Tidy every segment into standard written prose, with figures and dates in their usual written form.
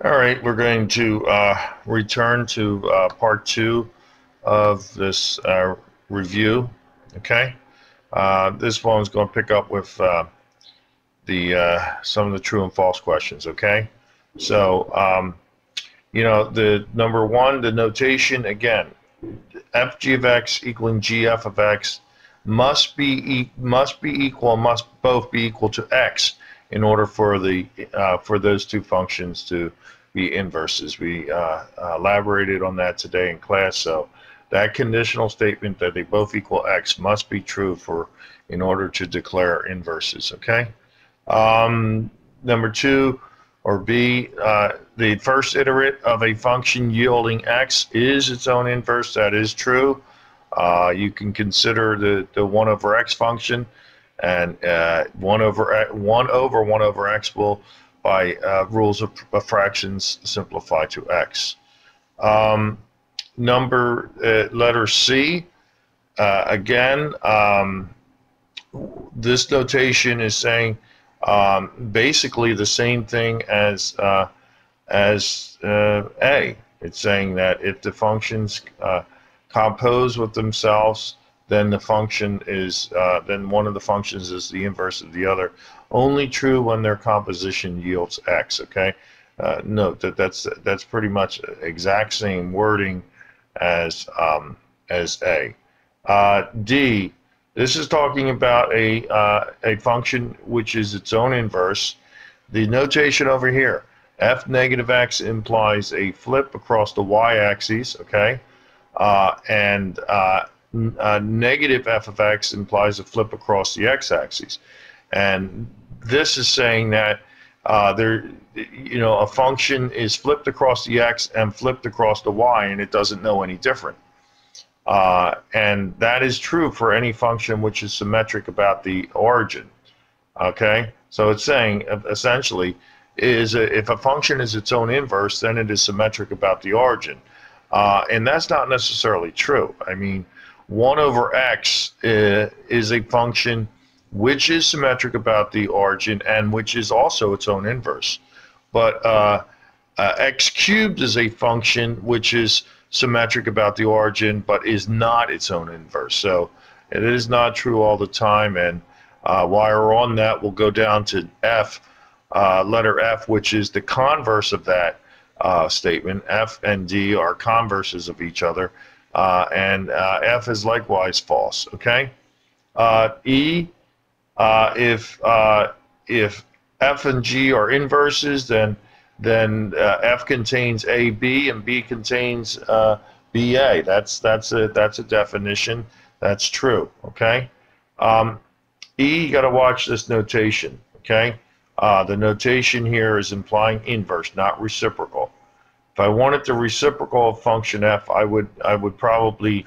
All right, we're going to return to part two of this review. Okay, this one is going to pick up with the some of the true and false questions. Okay, so the number one, the notation again, f(g) of x equaling g(f) of x must be equal, must both be equal to x in order for the for those two functions to be inverses. We elaborated on that today in class. So that conditional statement that they both equal x must be true for in order to declare inverses. Okay. Number two, or B, the first iterate of a function yielding x is its own inverse. That is true. You can consider the 1 over x function, and 1 over x will, by rules of fractions, simplify to x. Letter C, again, this notation is saying basically the same thing as A. It's saying that if the functions compose with themselves, then the function is then one of the functions is the inverse of the other. Only true when their composition yields x. Okay. Note that that's pretty much exact same wording as A. D. This is talking about a function which is its own inverse. The notation over here, f negative x implies a flip across the y-axis, okay? Negative f of x implies a flip across the x-axis. And this is saying that a function is flipped across the x and flipped across the y, and it doesn't know any different. And that is true for any function which is symmetric about the origin. Okay, so it's saying essentially if a function is its own inverse, then it is symmetric about the origin, and that's not necessarily true. I mean, 1 over x is a function which is symmetric about the origin and which is also its own inverse, but x cubed is a function which is symmetric about the origin but is not its own inverse. So it is not true all the time. And while we're on that, we'll go down to F, letter F, which is the converse of that statement. F and D are converses of each other, and F is likewise false. Okay. E, if F and G are inverses, then F contains AB and B contains BA. That's a definition. That's true. Okay. E, you got to watch this notation. Okay. The notation here is implying inverse, not reciprocal. If I wanted the reciprocal of function f, I would probably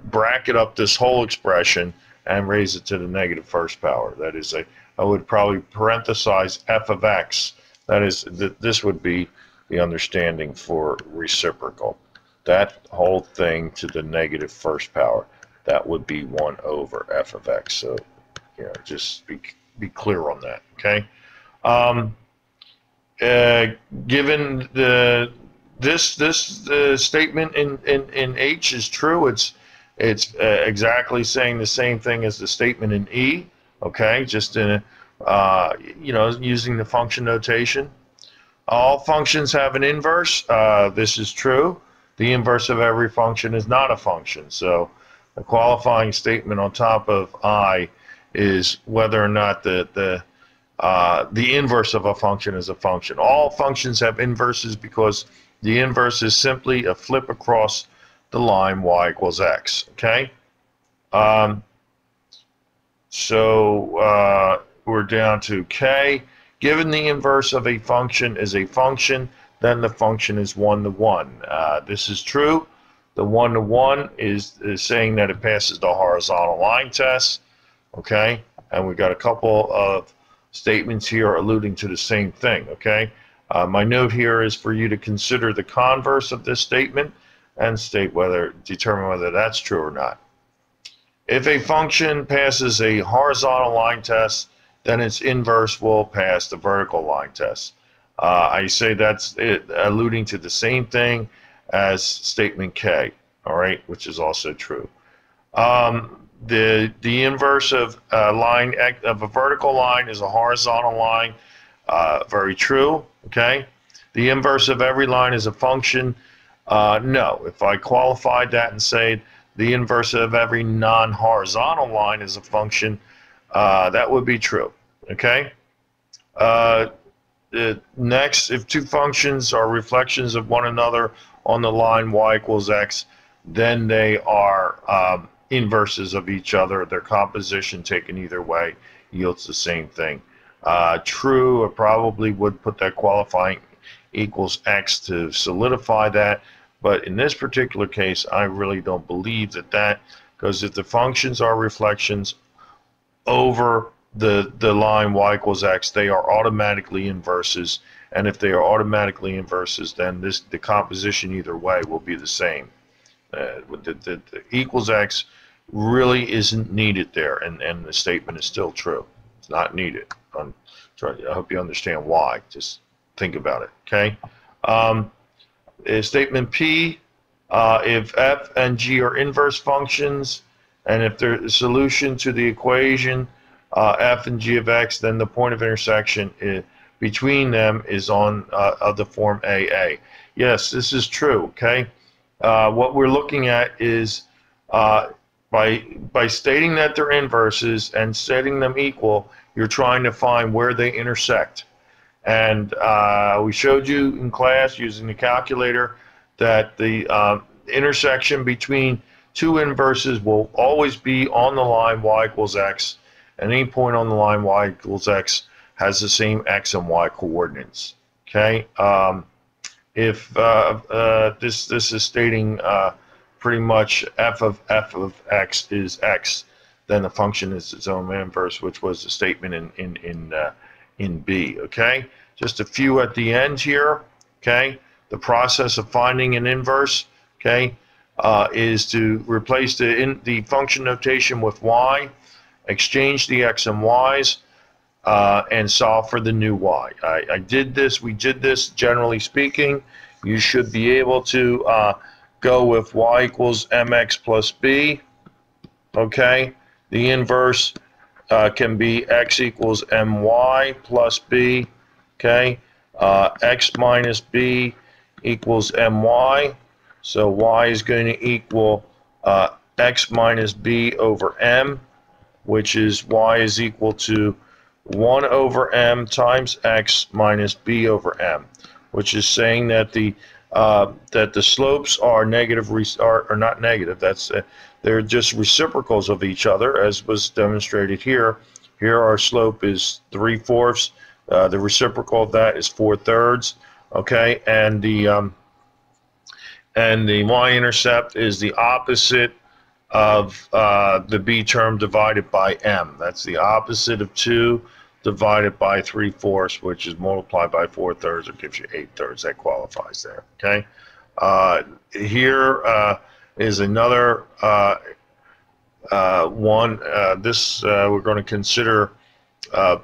bracket up this whole expression and raise it to the negative first power. That is, I would probably parenthesize f of x. That is, this would be the understanding for reciprocal. That whole thing to the negative first power, that would be 1 over f of x. So, just be clear on that. Okay. Given this statement in H is true, it's exactly saying the same thing as the statement in E. Okay, just in using the function notation. All functions have an inverse. This is true. The inverse of every function is not a function. So the qualifying statement on top of I is whether or not the inverse of a function is a function. All functions have inverses because the inverse is simply a flip across the line y equals x. Okay. So we're down to K. Given the inverse of a function is a function, then the function is 1 to 1. This is true. The 1 to 1 is saying that it passes the horizontal line test. Okay, and we got a couple of statements here alluding to the same thing. Okay, my note here is for you to consider the converse of this statement and determine whether that's true or not. If a function passes a horizontal line test, then its inverse will pass the vertical line test. I say that's it, alluding to the same thing as statement K, all right, which is also true. The inverse of a line of a vertical line is a horizontal line. Very true. Okay. The inverse of every line is a function. No. If I qualified that and say the inverse of every non-horizontal line is a function, that would be true. Okay. Next, if two functions are reflections of one another on the line y equals x, then they are inverses of each other. Their composition taken either way yields the same thing. True, I probably would put that qualifying equals x to solidify that, but in this particular case, I really don't believe that, because if the functions are reflections over the line y equals x, they are automatically inverses, and if they are automatically inverses, then the composition either way will be the same. The equals x really isn't needed there, and the statement is still true. It's not needed. I hope you understand why. Just think about it, okay? Statement P, if f and g are inverse functions, and if the solution to the equation f and g of x, then the point of intersection between them is on of the form AA. Yes, this is true, okay? What we're looking at is by stating that they're inverses and setting them equal, you're trying to find where they intersect. And we showed you in class using the calculator that the intersection between two inverses will always be on the line y equals x. And any point on the line y equals x has the same x and y coordinates. Okay. If this is stating pretty much f of x is x, then the function is its own inverse, which was the statement in B. Okay. Just a few at the end here. Okay. The process of finding an inverse. Okay. Is to replace the function notation with y, exchange the x and y's, and solve for the new y. We did this, generally speaking. You should be able to go with y equals mx plus b. Okay, the inverse can be x equals my plus b. Okay, x minus b equals my. So y is going to equal x minus b over m, which is y is equal to 1 over m times x minus b over m, which is saying that the slopes are negative, are not negative. They're just reciprocals of each other, as was demonstrated here. Here our slope is 3/4. The reciprocal of that is 4/3. Okay, and the y-intercept is the opposite of the b term divided by m. That's the opposite of 2 divided by 3/4, which is multiplied by 4/3. It gives you 8/3. That qualifies there. Okay. Here is another one. We're going to consider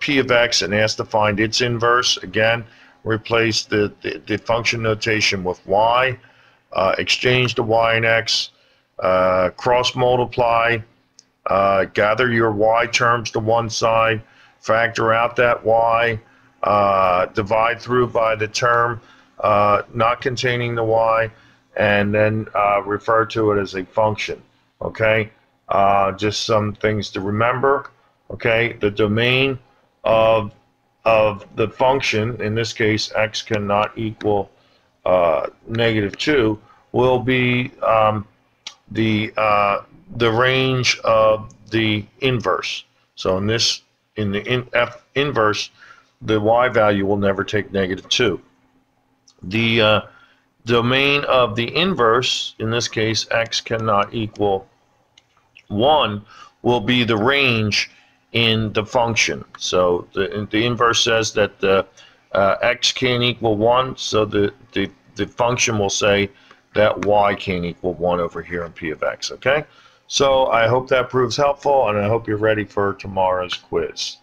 p of x and ask to find its inverse. Again, replace the function notation with y. Exchange the y and x. Cross multiply. Gather your y terms to one side. Factor out that y, divide through by the term not containing the y, and then refer to it as a function. Okay, just some things to remember. Okay, the domain of the function, in this case x cannot equal -2, will be the range of the inverse. So in the f inverse, the y value will never take -2. The domain of the inverse, in this case x cannot equal 1, will be the range in the function. So the inverse says that the x can't equal 1, so the function will say that y can't equal 1 over here in p of x. Okay, so I hope that proves helpful, and I hope you're ready for tomorrow's quiz.